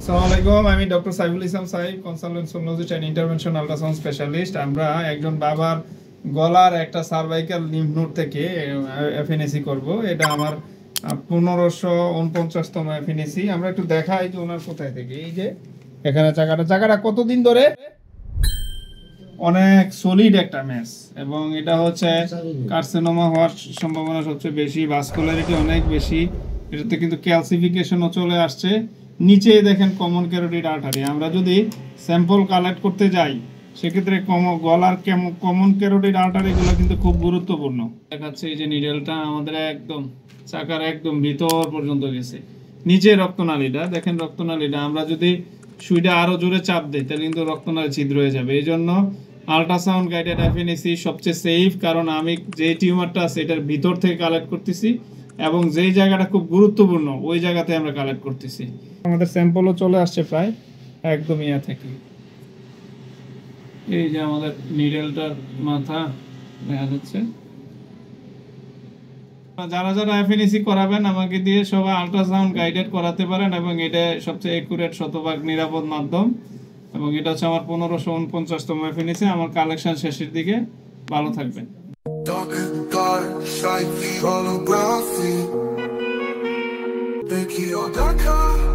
আসসালামু আলাইকুম, আমি doctor Saiful Islam Saif, consultant sonologist and intervention ultrasound specialist. আমরা একজন বাবার গলার একটা সার্ভাইকাল লিম্ফ নোড থেকে এফএনএসি করব। এটা আমার 1549তম এফএনএসি। আমরা একটু দেখাই যে ওনার কোথায় থেকে। এই যে এখানে জায়গাটা কতদিন ধরে অনেক সলিড একটা ম্যাস, এবং এটা হচ্ছে কার্সিনোমা হওয়ার সম্ভাবনা সবচেয়ে বেশি, ভাস্কুলারিটি অনেক বেশি। এটাতে কিন্তু ক্যালসিফিকেশনও চলে আসছে। নিচে দেখেন কমন ক্যারোটিড আর্টারি। আমরা যদি স্যাম্পল কালেক্ট করতে যাই সেক্ষেত্রে গলার কমন ক্যারোটিড আর্টারিগুলো কিন্তু খুব গুরুত্বপূর্ণ। দেখাচ্ছে এই যে নিডেলটা আমাদের একদম চাকার একদম ভিতর পর্যন্ত গেছে। নিচে রক্তনালীটা দেখেন, রক্তনালীটা আমরা যদি সুইটা আরো জোরে চাপ দেই তাহলে কিন্তু রক্তনালী ছিদ্র হয়ে যাবে। এই জন্য আল্ট্রাসাউন্ড গাইডেড এফএনএসি সবচেয়ে সেফ, কারণ আমি যে টিউমারটা আছে এটার ভিতর থেকে কালেক্ট করতেছি এবং যেই জায়গাটা খুব গুরুত্বপূর্ণ ওই জায়গাতে আমরা কালেক্ট করতেছি। আমাদের স্যাম্পলও চলে আসছে প্রায় একদম ইয়া থেকে। এই যে আমাদের নিডেলটার মাথা দেখা যাচ্ছে। যারা যারা এফএনএসি করাবেন আমাকে দিয়ে সবাই আল্ট্রাসাউন্ড গাইডেড করাতে পারেন, এবং এটা সবচেয়ে একুরেট শতভাগ নিরাপদ মাধ্যম। এবং এটা হচ্ছে আমার 1549তম এফএনএসি। আমার কালেকশন শেষের দিকে। ভালো থাকবেন। Dark, shine, holography. Thank you, Dakar.